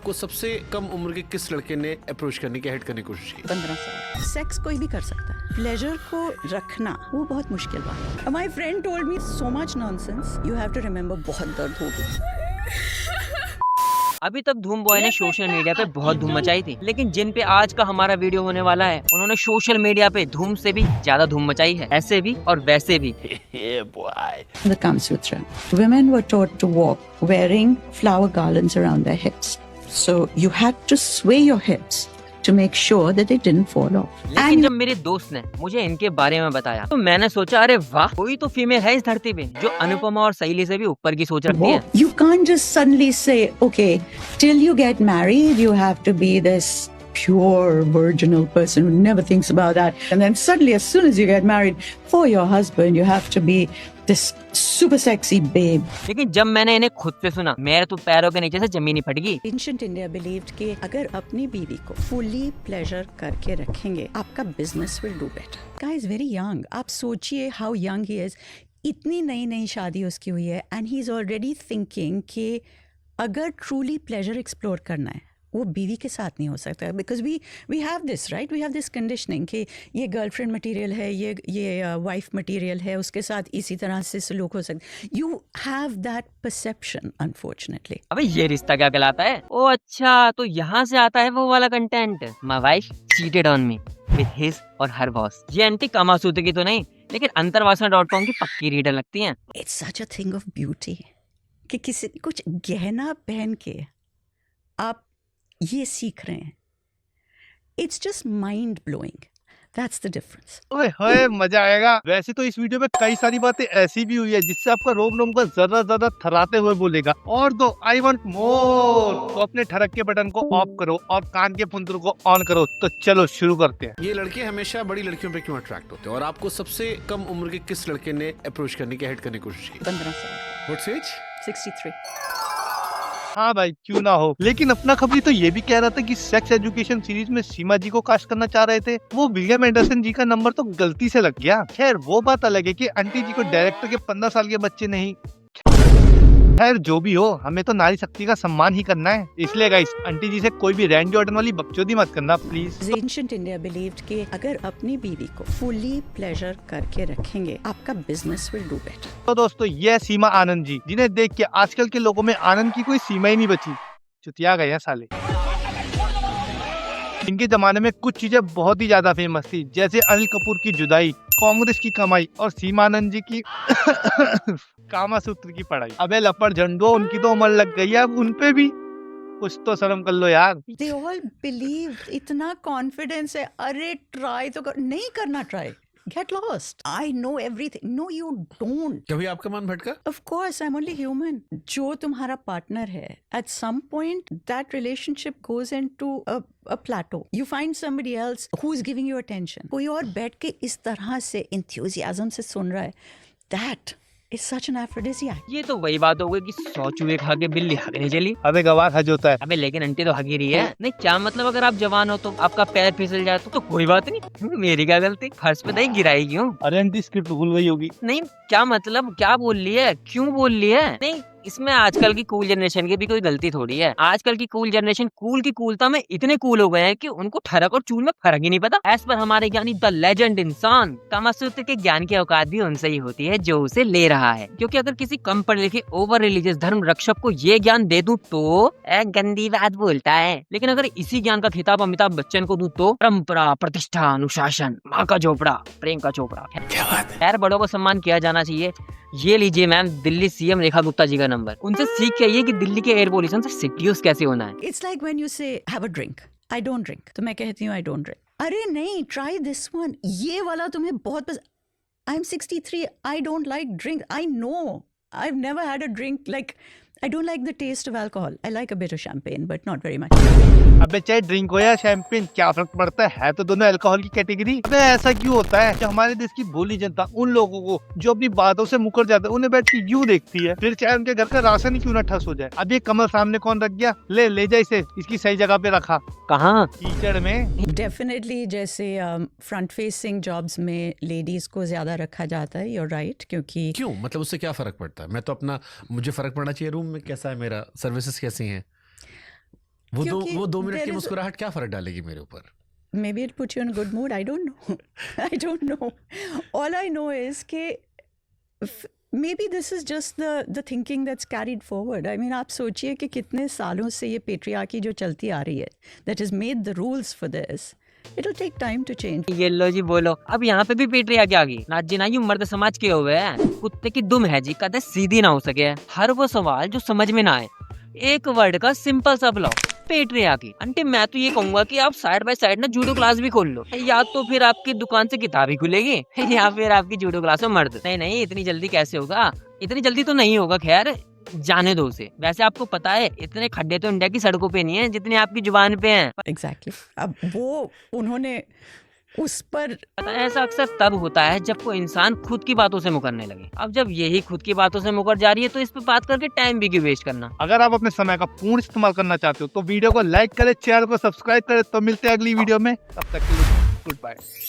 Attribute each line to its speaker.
Speaker 1: को सबसे कम उम्र के किस लड़के ने अप्रोच करने की, हेड करने की कोशिश की?
Speaker 2: 15 साल। सेक्स कोई भी कर सकता है, प्लेजर को रखना वो बहुत मुश्किल बात है। My friend told me so much nonsense, you have to remember बहुत दर्द होगी।
Speaker 3: अभी तक धूम बॉय ने सोशल मीडिया पे बहुत धूम मचाई थी, लेकिन जिन पे आज का हमारा वीडियो होने वाला है उन्होंने सोशल मीडिया पे धूम से भी ज्यादा धूम मचाई है, ऐसे भी और वैसे भी।
Speaker 2: The Kama Sutra. Women were taught to walk wearing flower garlands around their hips. So you had to sway your hips to make sure that they didn't fall off.
Speaker 3: लेकिन जब मेरे दोस्त ने मुझे इनके बारे में बताया तो मैंने सोचा, अरे वाह, कोई तो फीमेल है इस धरती पे जो अनुपमा और सहेली से भी ऊपर की सोच रखती है।
Speaker 2: You can't just suddenly say, okay, till you get married, you have to be this pure virginal person who never thinks about that. And then suddenly, as soon as you get married, for your husband, you have to be this super sexy babe.
Speaker 3: लेकिन जब मैंने इन्हें खुद से सुना, मेरे तो पैरों के नीचे से जमीन ही फट गई।
Speaker 2: Ancient India believed कि अगर अपनी बीवी को fully pleasure करके रखेंगे, आपका business will do better. Guy is very young. आप सोचिए how young he is. इतनी नई नई शादी उसकी हुई है and he is already thinking कि अगर truly pleasure explore करना है, वो बीवी के साथ नहीं हो सकता, because we have this right, we have this conditioning कि ये गर्लफ्रेंड मटेरियल है, ये वाइफ मटेरियल है, उसके साथ इसी तरह से सलूक हो सकता। You have that perception unfortunately.
Speaker 3: अबे ये रिश्ता क्या कहलाता है? ओ अच्छा, तो यहाँ से आता है वो वाला content, my wife cheated on me with his और हर बॉस। ये आंटी कामा सूत्र की तो नहीं, लेकिन अंतरवासना.com की पक्की रीडर लगती हैं।
Speaker 2: It's such a thing of beauty कि किसी कुछ गहना पहन के आप ये सीख रहे हैं। It's just mind blowing, that's the difference.
Speaker 4: ओए होए, मजा आएगा। वैसे तो इस वीडियो में कई सारी बातें ऐसी भी हुई है जिससे आपका रोम रोम का जरा जरा थराते हुए बोलेगा, और दो, आई वांट मोर। तो अपने ठरक के बटन को ऑफ करो और कान के पुंतरों को ऑन करो। तो चलो शुरू करते हैं।
Speaker 1: ये लड़के हमेशा बड़ी लड़कियों पे क्यों अट्रैक्ट होते हैं, और आपको सबसे कम उम्र के किस लड़के ने अप्रोच करने की, हेड करने की कोशिश की?
Speaker 2: 15 साल।
Speaker 1: What's age?
Speaker 2: 63।
Speaker 4: हाँ भाई, क्यों ना हो। लेकिन अपना खबरी तो ये भी कह रहा था कि सेक्स एजुकेशन सीरीज में सीमा जी को कास्ट करना चाह रहे थे। वो विलियम एंडरसन जी का नंबर तो गलती से लग गया। खैर वो बात अलग है कि आंटी जी को डायरेक्टर के 15 साल के बच्चे नहीं। खैर जो भी हो, हमें तो नारी शक्ति का सम्मान ही करना है। इसलिए गाइस, आंटी जी से कोई भी रैंडी ऑर्डर वाली बकचोदी मत करना प्लीज।
Speaker 2: Ancient India believed कि अगर अपनी बीवी को fully pleasure करके रखेंगे, आपका business will do better.
Speaker 4: तो दोस्तों, ये है सीमा आनंद जी, जिन्हें देख के आजकल के लोगों में आनंद की कोई सीमा ही नहीं बची। चुतिया गए हैं साले। इनके जमाने में कुछ चीजें बहुत ही ज्यादा फेमस थी, जैसे अनिल कपूर की जुदाई, कांग्रेस की कमाई और सीमा आनंद जी की कामा सूत्र की पढ़ाई। अबे लपड़ झंडो, उनकी तो उम्र लग गई है, अब उनपे भी कुछ तो शर्म कर लो यार।
Speaker 2: They all believe, इतना confidence है, अरे try तो नहीं करना try. Get lost. I know everything. No, you don't.
Speaker 1: कभी आपका मन भटका?
Speaker 2: Of course, I'm only human. जो तुम्हारा partner है, at some point that relationship goes into a plateau. You find somebody else who's giving you attention. कोई और बैठ के इस तरह से enthusiasm से सुन रहा है. That is such an aphrodisiac.
Speaker 3: ये तो वही बात हो गई कि 100 चूहे खा के बिल्ली हगने चली।
Speaker 4: अबे गवार हज होता है।
Speaker 3: अबे लेकिन आंटी तो हगी रही है। नहीं क्या मतलब, अगर आप जवान हो तो आपका पैर फिसल जाए तो कोई बात नहीं, मेरी क्या गलती, फर्श पे नहीं गिराई क्यों?
Speaker 4: अरे आंटी स्क्रिप्ट भूल गई होगी।
Speaker 3: नहीं क्या मतलब, क्या बोल रही है, क्यों बोल रही है? नहीं, इसमें आजकल की कूल जनरेशन की भी कोई गलती थोड़ी है। आजकल की कूल जनरेशन कूल की कूलता में इतने कूल हो गए हैं कि उनको ठरक और चूल में फर्क ही नहीं पता। एज पर हमारे ज्ञानी द लेजेंड इंसान, कामासूत्र के ज्ञान की औकात भी उनसे ही होती है जो उसे ले रहा है। क्योंकि अगर किसी कम पढ़े लिखे ओवर रिलीजियस धर्म रक्षक को ये ज्ञान दे दूं तो एक गंदी बात बोलता है, लेकिन अगर इसी ज्ञान का खिताब अमिताभ बच्चन को दूं तो परंपरा, प्रतिष्ठा, अनुशासन, माँ का चोपड़ा, प्रेम का चोपड़ा। खैर बड़ों को सम्मान किया जाना चाहिए। ये लीजिए मैम, दिल्ली सीएम रेखा गुप्ता जी का नंबर। उनसे सीख के आइए कि दिल्ली के एयर पोल्यूशन से सिटीज कैसे होना है।
Speaker 2: It's like when you say have a drink. I don't drink. तो मैं कहती हूँ I don't drink. अरे नहीं, try this one. ये वाला तुम्हें बहुत पसंद। I'm 63. I don't like drink. I know. I've never had a drink. Like I don't like the taste of alcohol. I like a bit of champagne, but not very much.
Speaker 4: अबे चाहे drink हो या champagne, क्या फर्क पड़ता है तो दोनों अल्कोहल की कैटेगरी। अबे ऐसा क्यों होता है कि हमारे देश की भोली जनता उन लोगों को जो अपनी बातों से मुकर जाते हैं उन्हें बैठ के यूं देखती है, फिर चाहे उनके घर का राशन ही क्यों ना ठस हो जाए। अब ये कमल सामने कौन रख गया, ले जा इसे, इसकी सही जगह पे रखा।
Speaker 3: कहाँ?
Speaker 4: कीचड़ में।
Speaker 2: Definitely जैसे front facing jobs में ladies को ज्यादा रखा जाता है। You're right, क्योंकि
Speaker 1: क्यों, मतलब उससे क्या फर्क पड़ता है? मैं तो अपना, मुझे फर्क पड़ना चाहिए रूम में कैसा है मेरा, सर्विसेज कैसी हैं?
Speaker 2: क्योंकि
Speaker 1: वो 2 मिनट
Speaker 2: there
Speaker 1: की
Speaker 2: is-
Speaker 1: मुस्कुराहट क्या फर्क डालेगी मेरे ऊपर?
Speaker 2: maybe it puts you in a good mood. I don't know. I don't know. All I know is that maybe this is just the thinking that's carried forward. I mean, आप सोचिए कि कितने सालों से ये पेट्रियार्की जो चलती आ रही है, that has made the rules for this. It'll take time to change.
Speaker 3: ये लो जी बोलो, अब यहाँ पे भी पेट्रियार्की आ गई। नाथ जी ना यूं मर्द समाज के हुए हैं, कुत्ते की दुम है जी, कदे सीधी ना हो सके। हर वो सवाल जो समझ में ना आए, एक वर्ड का सिंपल सा बुलाओ, पेट्रियार्की। आंटी मैं तो ये कहूंगा कि आप साइड बाय साइड ना जूडो क्लास भी खोल लो, या तो फिर आपकी दुकान से किताब ही खुलेगी या फिर आपकी जूडो क्लास में मर्द। नहीं इतनी जल्दी कैसे होगा, इतनी जल्दी तो नहीं होगा, खैर जाने दो उसे। वैसे आपको पता है इतने खड्डे तो इंडिया की सड़कों पे नहीं है जितने आपकी जुबान पे हैं।
Speaker 2: Exactly. अब वो उन्होंने उस पर
Speaker 3: पता है, ऐसा अक्सर तब होता है जब कोई इंसान खुद की बातों से मुकरने लगे। अब जब यही खुद की बातों से मुकर जा रही है तो इस पे बात करके टाइम भी क्यों वेस्ट करना।
Speaker 4: अगर आप अपने समय का पूर्ण इस्तेमाल करना चाहते हो तो वीडियो को लाइक करें, चैनल को सब्सक्राइब करें। तो मिलते हैं अगली वीडियो में, तब तक के लिए गुड बाय।